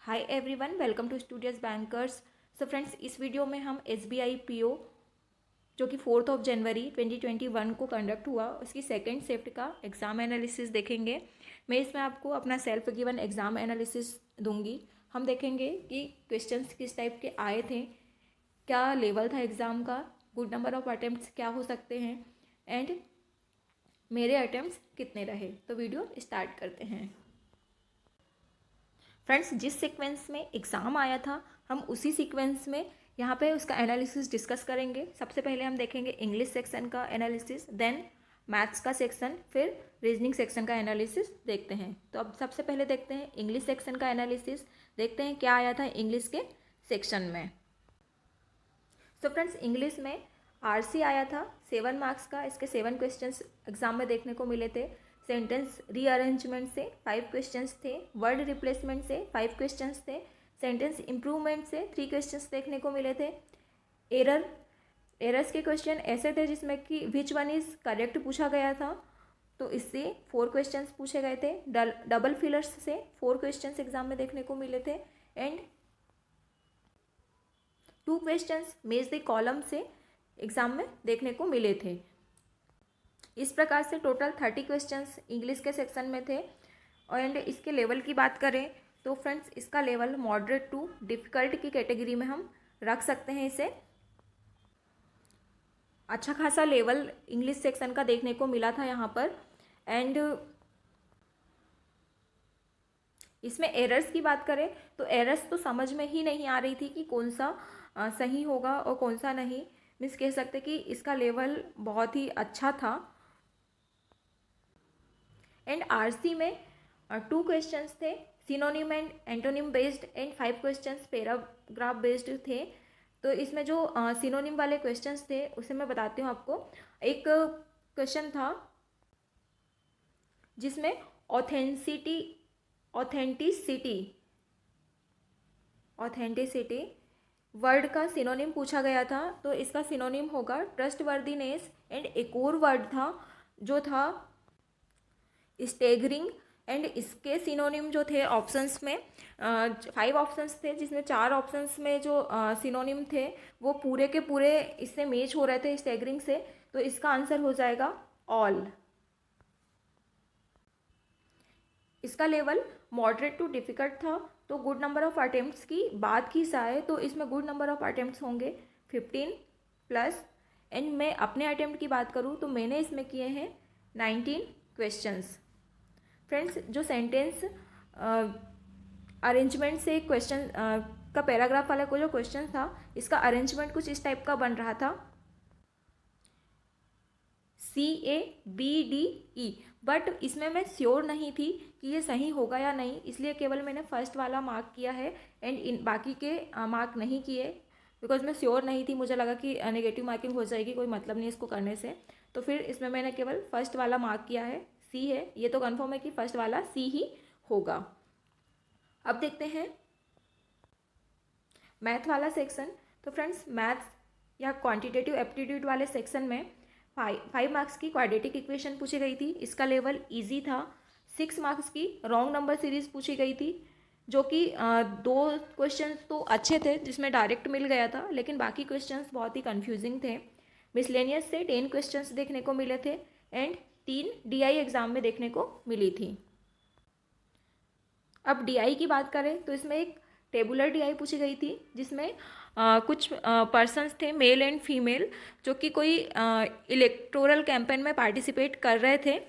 Hi everyone, welcome to studios bankers. So friends, इस video में हम SBI PO जो कि 4 जनवरी 2021 को कंडक्ट हुआ उसकी सेकंड शिफ्ट का एग्ज़ाम एनालिसिस देखेंगे। मैं इसमें आपको अपना सेल्फ गिवन एग्ज़ाम एनालिसिस दूंगी। हम देखेंगे कि क्वेश्चंस किस टाइप के आए थे, क्या लेवल था एग्ज़ाम का, गुड नंबर ऑफ अटेम्प्ट्स क्या हो सकते हैं एंड मेरे अटेम्प्ट्स कितने रहे। तो वीडियो स्टार्ट करते हैं। फ्रेंड्स, जिस सीक्वेंस में एग्ज़ाम आया था हम उसी सीक्वेंस में यहाँ पे उसका एनालिसिस डिस्कस करेंगे। सबसे पहले हम देखेंगे इंग्लिश सेक्शन का एनालिसिस, देन मैथ्स का सेक्शन, फिर रीजनिंग सेक्शन का एनालिसिस देखते हैं। तो अब सबसे पहले देखते हैं इंग्लिश सेक्शन का एनालिसिस, देखते हैं क्या आया था इंग्लिश के सेक्शन में। सो फ्रेंड्स, इंग्लिश में RC आया था 7 मार्क्स का। इसके 7 क्वेश्चंस एग्जाम में देखने को मिले थे। सेंटेंस रीअरेंजमेंट से 5 क्वेश्चंस थे, वर्ड रिप्लेसमेंट से 5 क्वेश्चंस थे, सेंटेंस इम्प्रूवमेंट से 3 क्वेश्चंस देखने को मिले थे। एरर्स के क्वेश्चन ऐसे थे जिसमें कि विच वन इज़ करेक्ट पूछा गया था, तो इससे 4 क्वेश्चंस पूछे गए थे। डबल फिलर्स से 4 क्वेश्चंस एग्जाम में देखने को मिले थे एंड 2 क्वेश्चंस मेज द कॉलम से एग्जाम में देखने को मिले थे। इस प्रकार से टोटल 30 क्वेश्चंस इंग्लिश के सेक्शन में थे। एंड इसके लेवल की बात करें तो फ्रेंड्स, इसका लेवल मॉडरेट टू डिफ़िकल्ट की कैटेगरी में हम रख सकते हैं इसे। अच्छा खासा लेवल इंग्लिश सेक्शन का देखने को मिला था यहाँ पर। एंड इसमें एरर्स की बात करें तो एरर्स तो समझ में ही नहीं आ रही थी कि कौन सा सही होगा और कौन सा नहीं। मीन्स कह सकते कि इसका लेवल बहुत ही अच्छा था। एंड RC में 2 क्वेश्चंस थे, synonym and antonym based, and 5 questions paragraph based थे। तो इसमें जो सिनोनिम वाले क्वेश्चंस थे उसे मैं बताती हूँ आपको। एक क्वेश्चन था जिसमें ऑथेंटिसिटी वर्ड का सिनोनिम पूछा गया था। तो इसका सिनोनिम होगा ट्रस्टवर्दीनेस। एंड एक और वर्ड था जो था स्टेगरिंग। एंड इसके सिनोनिम जो थे ऑप्शंस में 5 ऑप्शंस थे, जिसमें 4 ऑप्शंस में जो सिनोनिम थे वो पूरे के पूरे इससे मैच हो रहे थे स्टेगरिंग से। तो इसका आंसर हो जाएगा ऑल। इसका लेवल मॉडरेट टू डिफ़िकल्ट था। तो गुड नंबर ऑफ अटेम्प्ट्स की बात की जाए तो इसमें गुड नंबर ऑफ अटेम्प्ट्स होंगे 15+। एंड मैं अपने अटेम्प्ट की बात करूँ तो मैंने इसमें किए हैं 19 क्वेश्चंस। फ्रेंड्स, जो सेंटेंस अरेंजमेंट से क्वेश्चन का पैराग्राफ वाला को जो क्वेश्चन था, इसका अरेंजमेंट कुछ इस टाइप का बन रहा था CABDE। बट इसमें मैं श्योर नहीं थी कि ये सही होगा या नहीं, इसलिए केवल मैंने फर्स्ट वाला मार्क किया है एंड इन बाकी के मार्क नहीं किए, बिकॉज मैं श्योर नहीं थी। मुझे लगा कि नेगेटिव मार्किंग हो जाएगी, कोई मतलब नहीं इसको करने से। तो फिर इसमें मैंने केवल फर्स्ट वाला मार्क किया है, C है। ये तो कन्फर्म है कि फर्स्ट वाला C ही होगा। अब देखते हैं मैथ वाला सेक्शन। तो फ्रेंड्स, मैथ्स या क्वांटिटेटिव एप्टीट्यूड वाले सेक्शन में 5 मार्क्स की क्वाड्रेटिक इक्वेशन पूछी गई थी। इसका लेवल इजी था। 6 मार्क्स की रॉन्ग नंबर सीरीज पूछी गई थी, जो कि 2 क्वेश्चंस तो अच्छे थे जिसमें डायरेक्ट मिल गया था, लेकिन बाकी क्वेश्चंस बहुत ही कंफ्यूजिंग थे। मिसलेनियस से 10 क्वेश्चंस देखने को मिले थे एंड 3 DI एग्ज़ाम में देखने को मिली थी। अब DI की बात करें तो इसमें एक टेबुलर DI पूछी गई थी, जिसमें कुछ पर्सन्स थे, मेल एंड फीमेल, जो कि कोई इलेक्टोरल कैंपेन में पार्टिसिपेट कर रहे थे।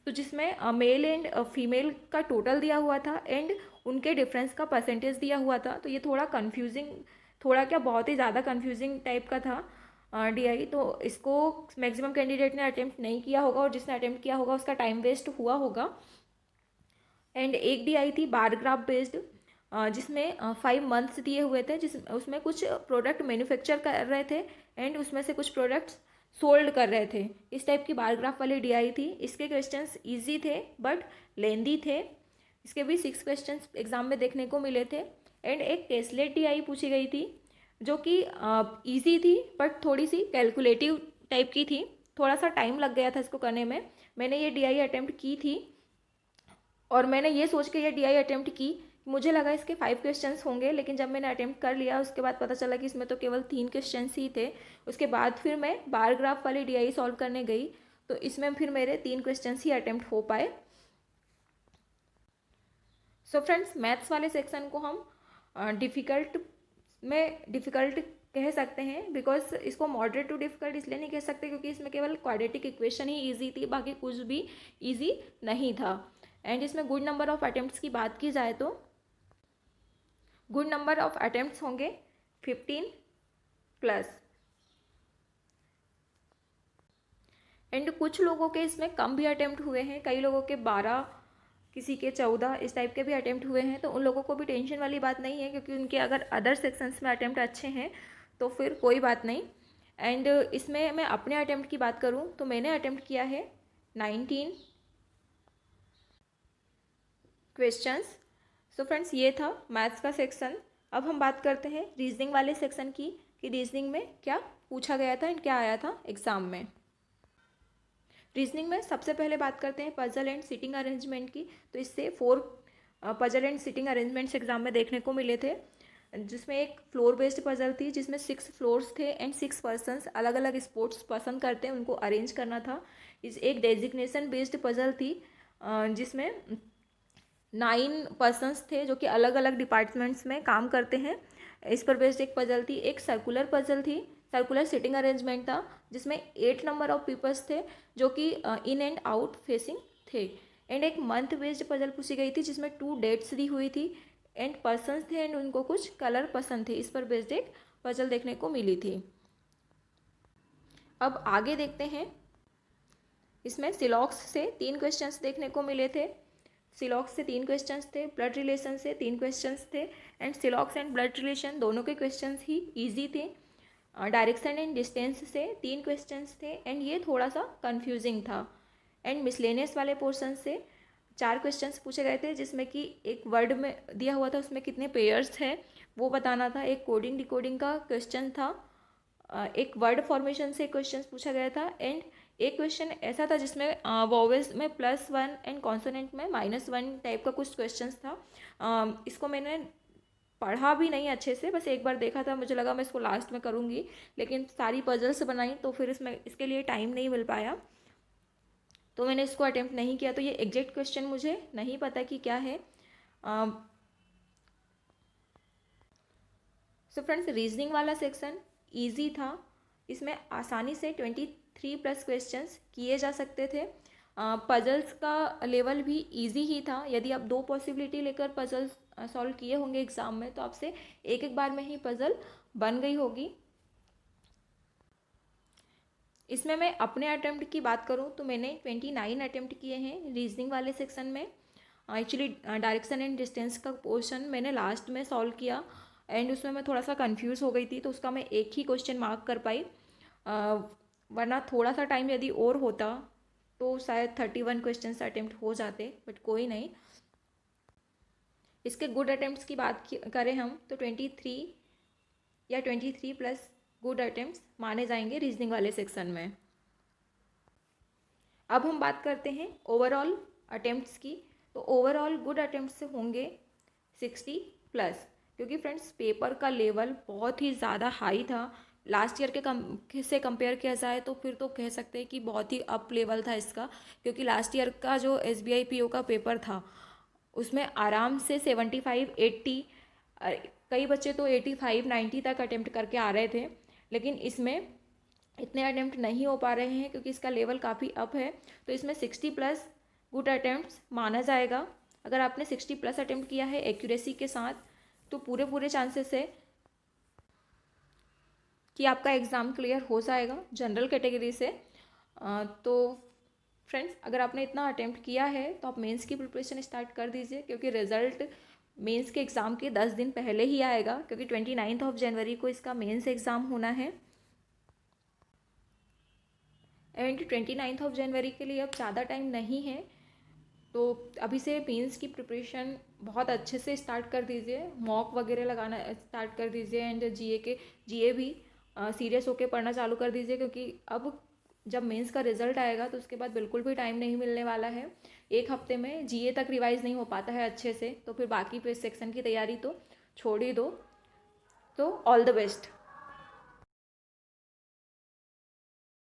तो जिसमें मेल एंड फीमेल का टोटल दिया हुआ था एंड उनके डिफरेंस का परसेंटेज दिया हुआ था। तो ये थोड़ा कंफ्यूजिंग, थोड़ा क्या बहुत ही ज़्यादा कंफ्यूजिंग टाइप का था DI। तो इसको मैक्सिमम कैंडिडेट ने अटेम्प्ट नहीं किया होगा, और जिसने अटेम्प्ट किया होगा उसका टाइम वेस्ट हुआ होगा। एंड एक DI थी बार ग्राफ बेस्ड, जिसमें 5 मंथ्स दिए हुए थे, उसमें कुछ प्रोडक्ट मैन्युफैक्चर कर रहे थे एंड उसमें से कुछ प्रोडक्ट्स सोल्ड कर रहे थे। इस टाइप की बार ग्राफ वाली DI थी। इसके क्वेश्चंस इजी थे बट लेंदी थे। इसके भी 6 क्वेश्चंस एग्जाम में देखने को मिले थे। एंड एक टेस्लेट DI पूछी गई थी, जो कि ईजी थी बट थोड़ी सी कैलकुलेटिव टाइप की थी। थोड़ा सा टाइम लग गया था इसको करने में। मैंने ये DI अटेम्प्ट की थी और मैंने ये सोच के ये DI अटेम्प्ट की मुझे लगा इसके 5 क्वेश्चंस होंगे, लेकिन जब मैंने अटेम्प्ट कर लिया उसके बाद पता चला कि इसमें तो केवल 3 क्वेश्चंस ही थे। उसके बाद फिर मैं बार ग्राफ वाली DI सॉल्व करने गई, तो इसमें फिर मेरे 3 क्वेश्चंस ही अटेम्प्ट हो पाए। सो फ्रेंड्स, मैथ्स वाले सेक्शन को हम डिफ़िकल्ट कह सकते हैं, बिकॉज इसको मॉडरेट टू डिफ़िकल्ट इसलिए नहीं कह सकते क्योंकि इसमें केवल क्वाड्रेटिक इक्वेशन ही ईजी थी, बाकी कुछ भी ईजी नहीं था। एंड इसमें गुड नंबर ऑफ अटेम्प्ट्स की बात की जाए तो गुड नंबर ऑफ अटेम्प्ट्स होंगे 15+। एंड कुछ लोगों के इसमें कम भी अटेम्प्ट हुए हैं, कई लोगों के 12, किसी के 14 इस टाइप के भी अटेम्प्ट हुए हैं। तो उन लोगों को भी टेंशन वाली बात नहीं है, क्योंकि उनके अगर अदर सेक्शंस में अटेम्प्ट अच्छे हैं तो फिर कोई बात नहीं। एंड इसमें मैं अपने अटेम्प्ट की बात करूं तो मैंने अटेम्प्ट किया है 19 क्वेश्चंस। सो फ्रेंड्स, ये था मैथ्स का सेक्शन। अब हम बात करते हैं रीजनिंग वाले सेक्शन की, कि रीजनिंग में क्या पूछा गया था एंड क्या आया था एग्ज़ाम में। रीजनिंग में सबसे पहले बात करते हैं पजल एंड सिटिंग अरेंजमेंट की। तो इससे 4 puzzle and sitting arrangements exam में देखने को मिले थे, जिसमें एक फ्लोर बेस्ड पजल थी जिसमें 6 फ्लोर्स थे एंड 6 पर्सन्स अलग अलग स्पोर्ट्स पसंद करते हैं, उनको अरेंज करना था। इस एक डेजिग्नेशन बेस्ड पजल थी जिसमें 9 पर्सन्स थे जो कि अलग अलग डिपार्टमेंट्स में काम करते हैं। इस पर बेस्ड एक पजल थी। एक सर्कुलर पजल थी, सर्कुलर सिटिंग अरेंजमेंट था, जिसमें 8 नंबर ऑफ पीपल्स थे जो कि इन एंड आउट फेसिंग थे। एंड एक मंथ बेस्ड पजल पूछी गई थी जिसमें 2 डेट्स दी हुई थी एंड पर्सन्स थे एंड उनको कुछ कलर पसंद थे। इस पर बेस्ड एक पजल देखने को मिली थी। अब आगे देखते हैं, इसमें सिलॉक्स से 3 क्वेश्चंस देखने को मिले थे। सिलॉक्स से 3 क्वेश्चंस थे, ब्लड रिलेशन से 3 क्वेश्चंस थे एंड सिलॉक्स एंड ब्लड रिलेशन दोनों के क्वेश्चंस ही इजी थे। डायरेक्शन एंड डिस्टेंस से 3 क्वेश्चंस थे एंड ये थोड़ा सा कंफ्यूजिंग था। एंड मिसलेनियस वाले पोर्शन से 4 क्वेश्चंस पूछे गए थे, जिसमें कि एक वर्ड में दिया हुआ था उसमें कितने पेयर्स हैं वो बताना था। एक कोडिंग डिकोडिंग का क्वेश्चन था, एक वर्ड फॉर्मेशन से क्वेश्चन पूछा गया था एंड एक क्वेश्चन ऐसा था जिसमें वॉवेल्स में +1 एंड कॉन्सोनेंट में -1 टाइप का कुछ क्वेश्चंस था। इसको मैंने पढ़ा भी नहीं अच्छे से, बस एक बार देखा था, मुझे लगा मैं इसको लास्ट में करूँगी, लेकिन सारी पजल्स बनाई तो फिर इसके लिए टाइम नहीं मिल पाया, तो मैंने इसको अटेम्प्ट नहीं किया। तो ये एग्जैक्ट क्वेश्चन मुझे नहीं पता कि क्या है। सो फ्रेंड्स, रीजनिंग वाला सेक्शन ईजी था। इसमें आसानी से 23+ क्वेश्चंस किए जा सकते थे। पजल्स का लेवल भी इजी ही था। यदि आप 2 पॉसिबिलिटी लेकर पजल्स सॉल्व किए होंगे एग्ज़ाम में तो आपसे एक एक बार में ही पजल बन गई होगी। इसमें मैं अपने अटेम्प्ट की बात करूं तो मैंने 29 अटेम्प्ट किए हैं रीजनिंग वाले सेक्शन में। एक्चुअली डायरेक्शन एंड डिस्टेंस का पोर्शन मैंने लास्ट में सॉल्व किया एंड उसमें मैं थोड़ा सा कंफ्यूज हो गई थी, तो उसका मैं एक ही क्वेश्चन मार्क कर पाई। वरना थोड़ा सा टाइम यदि और होता तो शायद 31 क्वेश्चन अटेम्प्ट हो जाते, बट कोई नहीं। इसके गुड अटेम्प्ट्स की बात करें हम तो 23 या 23+ गुड अटेम्प्ट्स माने जाएंगे रीजनिंग वाले सेक्शन में। अब हम बात करते हैं ओवरऑल अटेम्प्ट्स की। तो ओवरऑल गुड अटेम्प्ट्स से होंगे 60+, क्योंकि फ्रेंड्स पेपर का लेवल बहुत ही ज़्यादा हाई था। लास्ट ईयर के से कंपेयर किया जाए तो फिर तो कह सकते हैं कि बहुत ही अप लेवल था इसका, क्योंकि लास्ट ईयर का जो SBI PO का पेपर था उसमें आराम से 75, 80, कई बच्चे तो 85, 90 तक अटेम्प्ट करके आ रहे थे, लेकिन इसमें इतने अटेम्प्ट नहीं हो पा रहे हैं क्योंकि इसका लेवल काफ़ी अप है। तो इसमें 60+ गुड अटेम्प्ट्स माना जाएगा। अगर आपने 60+ अटेम्प्ट किया है एक्यूरेसी के साथ तो पूरे चांसेस है कि आपका एग्ज़ाम क्लियर हो जाएगा जनरल कैटेगरी से। तो फ्रेंड्स, अगर आपने इतना अटेम्प्ट किया है तो आप मेंस की प्रिपरेशन स्टार्ट कर दीजिए, क्योंकि रिज़ल्ट मेंस के एग्ज़ाम के 10 दिन पहले ही आएगा, क्योंकि 29 जनवरी को इसका मेंस एग्ज़ाम होना है। एंड 29 जनवरी के लिए अब ज़्यादा टाइम नहीं है, तो अभी से मेंस की प्रिपरेशन बहुत अच्छे से स्टार्ट कर दीजिए, मॉक वगैरह लगाना स्टार्ट कर दीजिए एंड जीए भी सीरियस होकर पढ़ना चालू कर दीजिए, क्योंकि अब जब मेंस का रिज़ल्ट आएगा तो उसके बाद बिल्कुल भी टाइम नहीं मिलने वाला है। एक हफ्ते में जीए तक रिवाइज़ नहीं हो पाता है अच्छे से, तो फिर बाकी फिर सेक्शन की तैयारी तो छोड़ ही दो। तो ऑल द बेस्ट।